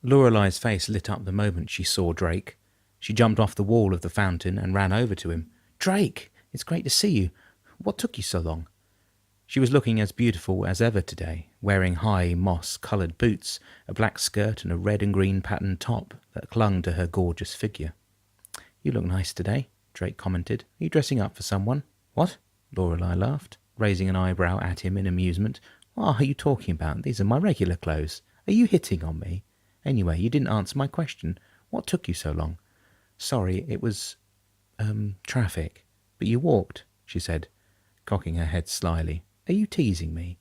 Lorelei's face lit up the moment she saw Drake. She jumped off the wall of the fountain and ran over to him. "Drake, it's great to see you. What took you so long?" She was looking as beautiful as ever today, wearing high moss-coloured boots, a black skirt and a red and green patterned top that clung to her gorgeous figure. "You look nice today," Drake commented. "Are you dressing up for someone?" "What?" Lorelei laughed, raising an eyebrow at him in amusement. "What are you talking about? These are my regular clothes. Are you hitting on me? Anyway, you didn't answer my question. What took you so long?" "Sorry, it was, traffic. But you walked," she said, cocking her head slyly. "Are you teasing me?"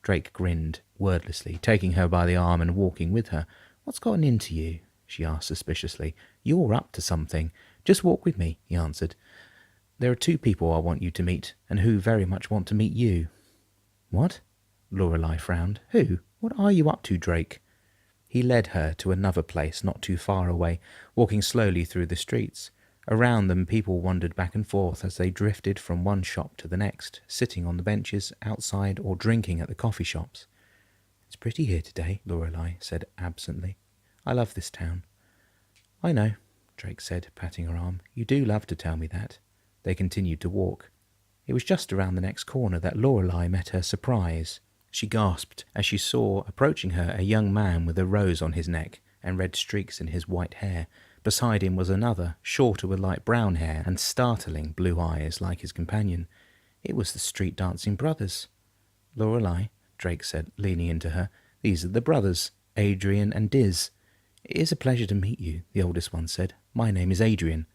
Drake grinned, wordlessly, taking her by the arm and walking with her. "What's gotten into you?" she asked suspiciously. "You're up to something. Just walk with me," he answered. "There are two people I want you to meet, and who very much want to meet you." "What?" Lorelei frowned. "Who? What are you up to, Drake?" He led her to another place not too far away, walking slowly through the streets. Around them people wandered back and forth as they drifted from one shop to the next, sitting on the benches outside or drinking at the coffee shops. "It's pretty here today," Lorelei said absently. "I love this town." "I know," Drake said, patting her arm. "You do love to tell me that." They continued to walk. It was just around the next corner that Lorelei met her surprise. She gasped as she saw approaching her a young man with a rose on his neck and red streaks in his white hair. Beside him was another, shorter with light brown hair and startling blue eyes like his companion. It was the street dancing brothers. "Lorelei," Drake said, leaning into her, "these are the brothers, Adrian and Diz." "It is a pleasure to meet you," the oldest one said. "My name is Adrian."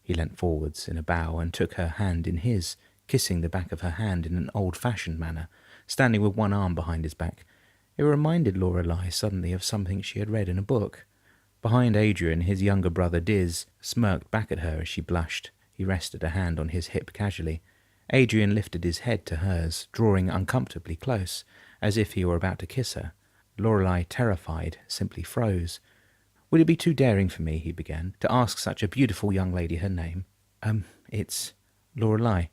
He leant forwards in a bow and took her hand in his, kissing the back of her hand in an old-fashioned manner, standing with one arm behind his back. It reminded Lorelei suddenly of something she had read in a book. Behind Adrian, his younger brother Diz smirked back at her as she blushed. He rested a hand on his hip casually. Adrian lifted his head to hers, drawing uncomfortably close, as if he were about to kiss her. Lorelei, terrified, simply froze. "Would it be too daring for me," he began, "to ask such a beautiful young lady her name?" It's Lorelei,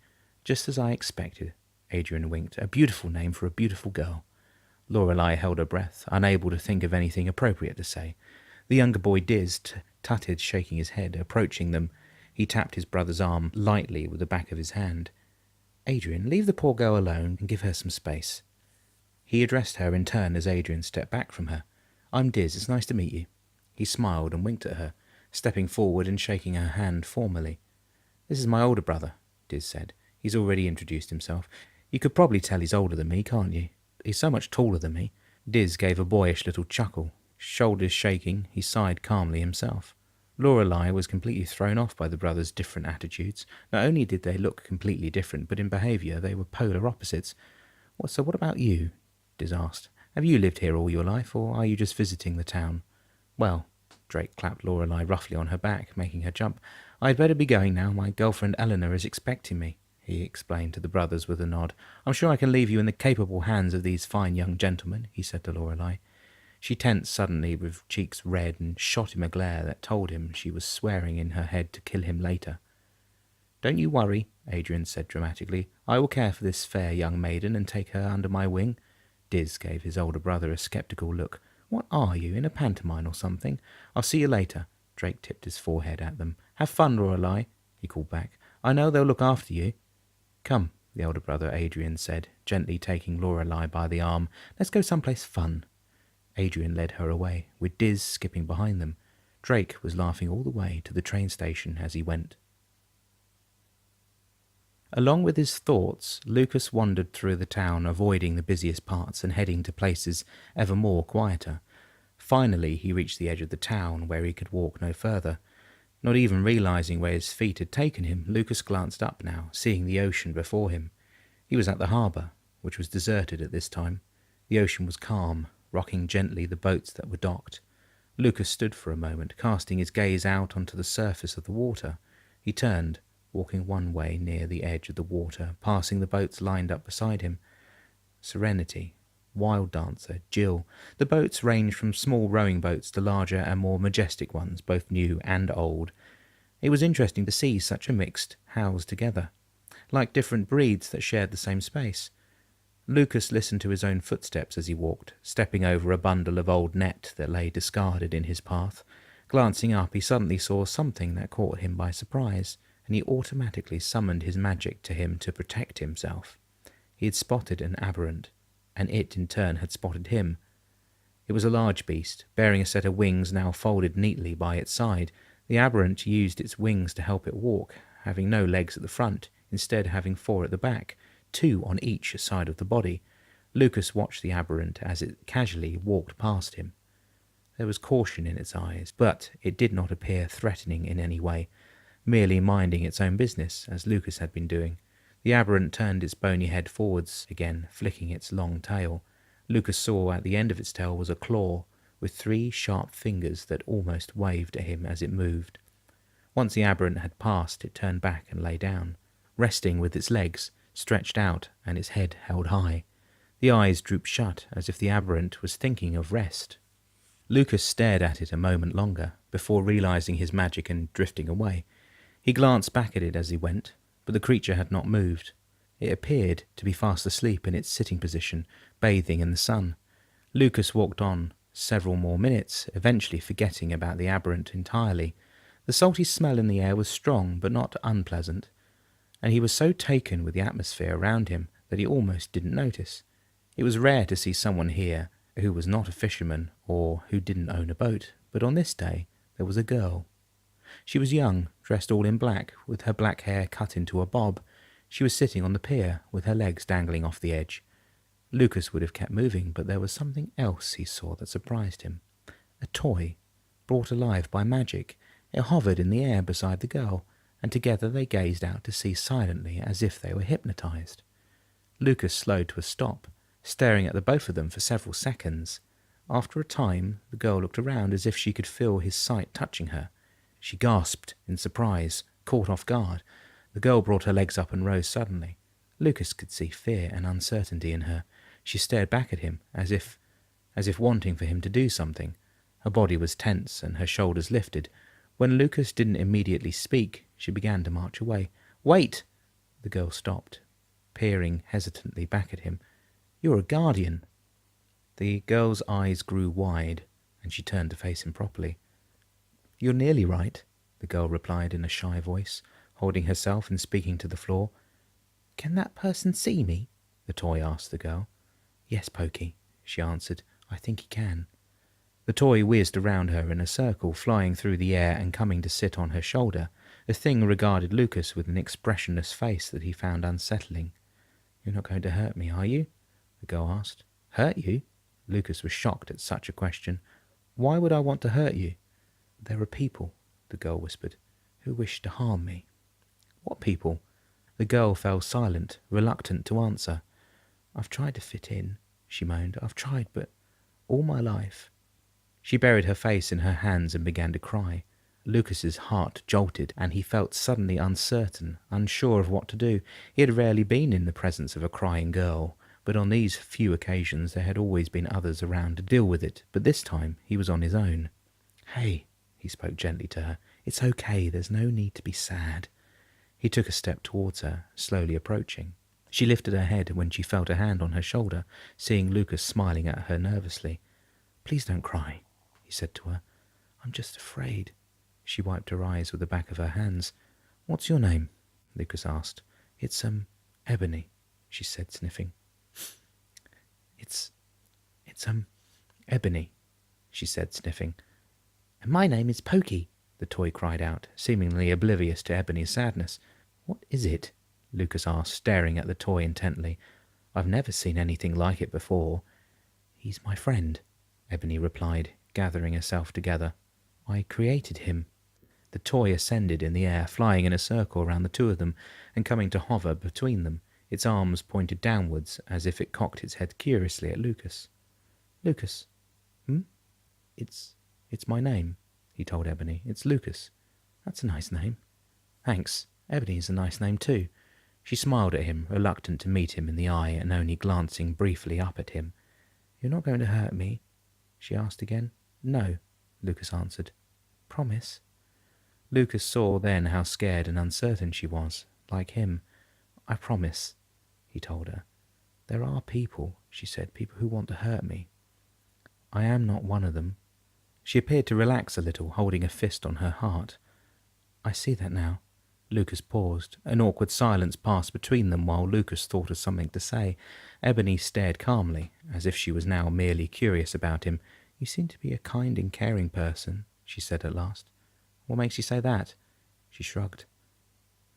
just as I expected," Adrian winked. "A beautiful name for a beautiful girl." Lorelei held her breath, unable to think of anything appropriate to say. The younger boy Diz tutted, shaking his head. Approaching them, he tapped his brother's arm lightly with the back of his hand. "Adrian, leave the poor girl alone and give her some space." He addressed her in turn as Adrian stepped back from her. "I'm Diz, it's nice to meet you." He smiled and winked at her, stepping forward and shaking her hand formally. "This is my older brother," Diz said. "He's already introduced himself. You could probably tell he's older than me, can't you? He's so much taller than me." Diz gave a boyish little chuckle. Shoulders shaking, he sighed calmly himself. Lorelei was completely thrown off by the brothers' different attitudes. Not only did they look completely different, but in behaviour they were polar opposites. So what about you?" Diz asked. "Have you lived here all your life, or are you just visiting the town?" "Well," Drake clapped Lorelei roughly on her back, making her jump. "I'd better be going now. My girlfriend Eleanor is expecting me," he explained to the brothers with a nod. "I'm sure I can leave you in the capable hands of these fine young gentlemen," he said to Lorelei. She tensed suddenly, with cheeks red, and shot him a glare that told him she was swearing in her head to kill him later. "Don't you worry," Adrian said dramatically. "I will care for this fair young maiden and take her under my wing." Diz gave his older brother a sceptical look. "What are you, in a pantomime or something? I'll see you later." Drake tipped his forehead at them. "Have fun, Lorelei," he called back. "I know they'll look after you." "Come," the older brother Adrian said, gently taking Lorelei by the arm. "Let's go someplace fun." Adrian led her away, with Diz skipping behind them. Drake was laughing all the way to the train station as he went. Along with his thoughts, Lucas wandered through the town, avoiding the busiest parts and heading to places ever more quieter. Finally, he reached the edge of the town, where he could walk no further. Not even realizing where his feet had taken him, Lucas glanced up now, seeing the ocean before him. He was at the harbour, which was deserted at this time. The ocean was calm, rocking gently the boats that were docked. Lucas stood for a moment, casting his gaze out onto the surface of the water. He turned, walking one way near the edge of the water, passing the boats lined up beside him. Serenity, Wild Dancer, Jill. The boats ranged from small rowing boats to larger and more majestic ones, both new and old. It was interesting to see such a mixed housed together, like different breeds that shared the same space. Lucas listened to his own footsteps as he walked, stepping over a bundle of old net that lay discarded in his path. Glancing up, he suddenly saw something that caught him by surprise, and he automatically summoned his magic to him to protect himself. He had spotted an aberrant, and it in turn had spotted him. It was a large beast, bearing a set of wings now folded neatly by its side. The aberrant used its wings to help it walk, having no legs at the front, instead having 4 at the back, 2 on each side of the body. Lucas watched the aberrant as it casually walked past him. There was caution in its eyes, but it did not appear threatening in any way, merely minding its own business, as Lucas had been doing. The aberrant turned its bony head forwards again, flicking its long tail. Lucas saw at the end of its tail was a claw, with 3 sharp fingers that almost waved at him as it moved. Once the aberrant had passed, it turned back and lay down, resting with its legs stretched out and its head held high. The eyes drooped shut, as if the aberrant was thinking of rest. Lucas stared at it a moment longer, before realizing his magic and drifting away. He glanced back at it as he went, but the creature had not moved. It appeared to be fast asleep in its sitting position, bathing in the sun. Lucas walked on several more minutes, eventually forgetting about the aberrant entirely. The salty smell in the air was strong, but not unpleasant, and he was so taken with the atmosphere around him that he almost didn't notice. It was rare to see someone here who was not a fisherman or who didn't own a boat, but on this day there was a girl. She was young, dressed all in black, with her black hair cut into a bob. She was sitting on the pier, with her legs dangling off the edge. Lucas would have kept moving, but there was something else he saw that surprised him. A toy, brought alive by magic. It hovered in the air beside the girl, and together they gazed out to sea silently as if they were hypnotized. Lucas slowed to a stop, staring at the both of them for several seconds. After a time, the girl looked around as if she could feel his sight touching her. She gasped in surprise, caught off guard. The girl brought her legs up and rose suddenly. Lucas could see fear and uncertainty in her. She stared back at him, as if wanting for him to do something. Her body was tense and her shoulders lifted. When Lucas didn't immediately speak, she began to march away. "Wait!" The girl stopped, peering hesitantly back at him. "You're a guardian." The girl's eyes grew wide, and she turned to face him properly. "You're nearly right," the girl replied in a shy voice, holding herself and speaking to the floor. "Can that person see me?" the toy asked the girl. "Yes, Pokey," she answered. "I think he can." The toy whizzed around her in a circle, flying through the air and coming to sit on her shoulder. The thing regarded Lucas with an expressionless face that he found unsettling. "You're not going to hurt me, are you?" the girl asked. "Hurt you?" Lucas was shocked at such a question. "Why would I want to hurt you?" "There are people," the girl whispered, "who wish to harm me." "What people?" The girl fell silent, reluctant to answer. "I've tried to fit in," she moaned. "I've tried, but all my life." She buried her face in her hands and began to cry. Lucas's heart jolted, and he felt suddenly uncertain, unsure of what to do. He had rarely been in the presence of a crying girl, but on these few occasions there had always been others around to deal with it. But this time he was on his own. "Hey," he spoke gently to her. "It's okay, there's no need to be sad." He took a step towards her, slowly approaching. She lifted her head when she felt a hand on her shoulder, seeing Lucas smiling at her nervously. "Please don't cry," he said to her. "I'm just afraid." She wiped her eyes with the back of her hands. "What's your name?" Lucas asked. It's Evany," she said, sniffing. It's Ebony," she said, sniffing. "And my name is Pokey," the toy cried out, seemingly oblivious to Ebony's sadness. "What is it?" Lucas asked, staring at the toy intently. "I've never seen anything like it before." "He's my friend," Ebony replied, gathering herself together. "I created him." The toy ascended in the air, flying in a circle around the two of them, and coming to hover between them. Its arms pointed downwards, as if it cocked its head curiously at Lucas. "Lucas? It's my name," he told Ebony. "It's Lucas." "That's a nice name." "Thanks. Ebony is a nice name too." She smiled at him, reluctant to meet him in the eye and only glancing briefly up at him. "You're not going to hurt me?" she asked again. "No," Lucas answered. "Promise?" Lucas saw then how scared and uncertain she was, like him. "I promise," he told her. There are people, she said, people who want to hurt me. I am not one of them. She appeared to relax a little, holding a fist on her heart. I see that now. Lucas paused. An awkward silence passed between them while Lucas thought of something to say. Evany stared calmly, as if she was now merely curious about him. You seem to be a kind and caring person, she said at last. What makes you say that? She shrugged.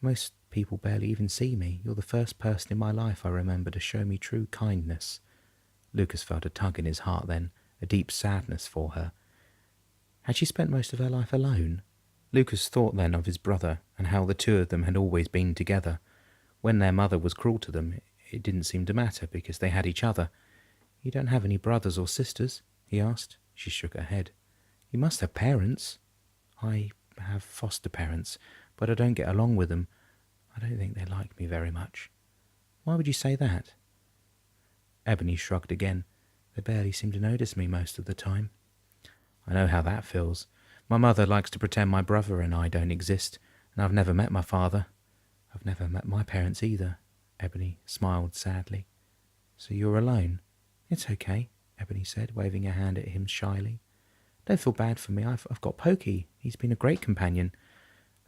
Most people barely even see me. You're the first person in my life I remember to show me true kindness. Lucas felt a tug in his heart then, a deep sadness for her. Had she spent most of her life alone? Lucas thought then of his brother and how the two of them had always been together. When their mother was cruel to them, it didn't seem to matter because they had each other. You don't have any brothers or sisters? He asked. She shook her head. You must have parents. I have foster parents, but I don't get along with them. I don't think they like me very much. Why would you say that? Evany shrugged again. They barely seem to notice me most of the time. I know how that feels. My mother likes to pretend my brother and I don't exist, and I've never met my father. I've never met my parents either. Evany smiled sadly. So you're alone? It's okay, Evany said, waving her hand at him shyly. Don't feel bad for me. I've got Pokey. He's been a great companion.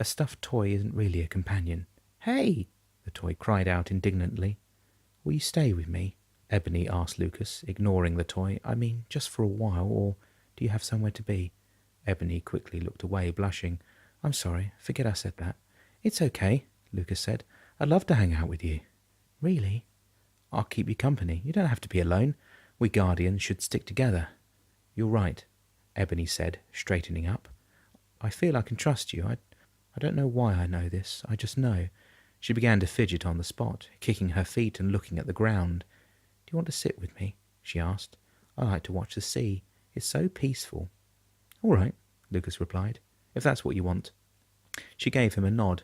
A stuffed toy isn't really a companion. Hey! The toy cried out indignantly. Will you stay with me? Evany asked Lucas, ignoring the toy. I mean, just for a while, or do you have somewhere to be? Evany quickly looked away, blushing. I'm sorry, forget I said that. It's okay, Lucas said. I'd love to hang out with you. Really? I'll keep you company. You don't have to be alone. We guardians should stick together. You're right, Evany said, straightening up. I feel I can trust you. I don't know why I know this. I just know. She began to fidget on the spot, kicking her feet and looking at the ground. Do you want to sit with me? She asked. I like to watch the sea. It's so peaceful. All right, Lucas replied, if that's what you want. She gave him a nod,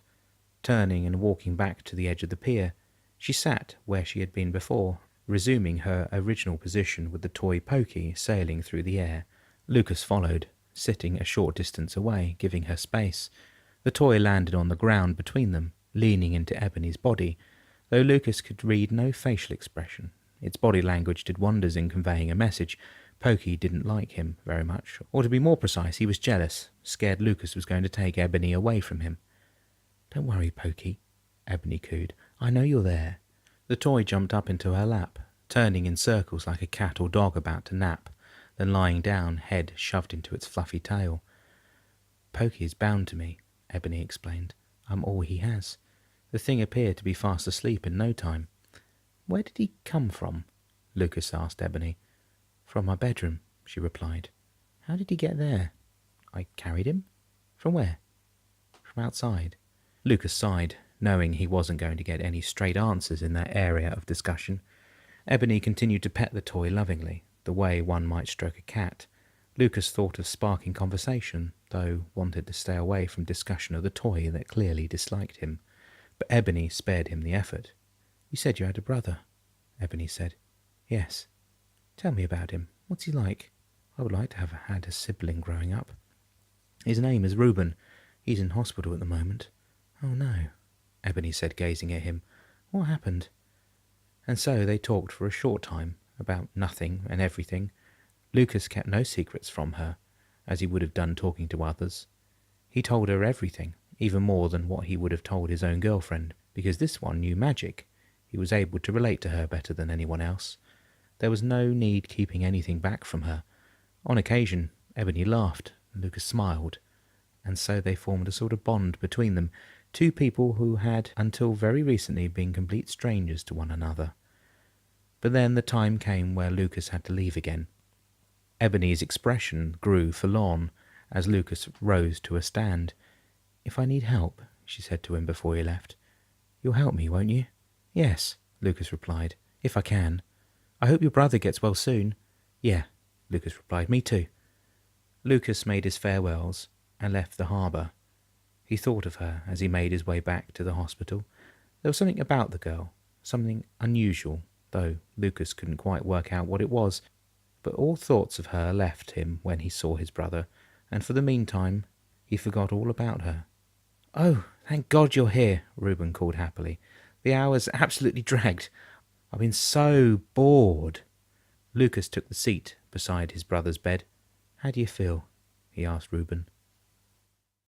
turning and walking back to the edge of the pier. She sat where she had been before, resuming her original position with the toy Pokey sailing through the air. Lucas followed, sitting a short distance away, giving her space. The toy landed on the ground between them, leaning into Evany's body, though Lucas could read no facial expression. Its body language did wonders in conveying a message. Pokey didn't like him very much, or to be more precise, he was jealous, scared Lucas was going to take Evany away from him. Don't worry, Pokey, Evany cooed. I know you're there. The toy jumped up into her lap, turning in circles like a cat or dog about to nap, then lying down, head shoved into its fluffy tail. Pokey is bound to me, Evany explained. I'm all he has. The thing appeared to be fast asleep in no time. Where did he come from? Lucas asked Evany. From my bedroom, she replied. How did he get there? I carried him. From where? From outside. Lucas sighed, knowing he wasn't going to get any straight answers in that area of discussion. Evany continued to pet the toy lovingly, the way one might stroke a cat. Lucas thought of sparking conversation, though wanted to stay away from discussion of the toy that clearly disliked him. But Evany spared him the effort. You said you had a brother, Evany said. Yes. Tell me about him. What's he like? I would like to have had a sibling growing up. His name is Reuben. He's in hospital at the moment. Oh no, Evany said, gazing at him. What happened? And so they talked for a short time, about nothing and everything. Lucas kept no secrets from her, as he would have done talking to others. He told her everything, even more than what he would have told his own girlfriend, because this one knew magic. He was able to relate to her better than anyone else. There was no need keeping anything back from her. On occasion, Evany laughed, and Lucas smiled, and so they formed a sort of bond between them, two people who had, until very recently, been complete strangers to one another. But then the time came where Lucas had to leave again. Evany's expression grew forlorn as Lucas rose to a stand. If I need help, she said to him before he left. You'll help me, won't you? Yes, Lucas replied, if I can. I hope your brother gets well soon. Yeah, Lucas replied, me too. Lucas made his farewells and left the harbour. He thought of her as he made his way back to the hospital. There was something about the girl, something unusual, though Lucas couldn't quite work out what it was. But all thoughts of her left him when he saw his brother, and for the meantime he forgot all about her. Oh, thank God you're here, Reuben called happily. The hours absolutely dragged. I've been so bored." Lucas took the seat beside his brother's bed. "How do you feel?" he asked Reuben.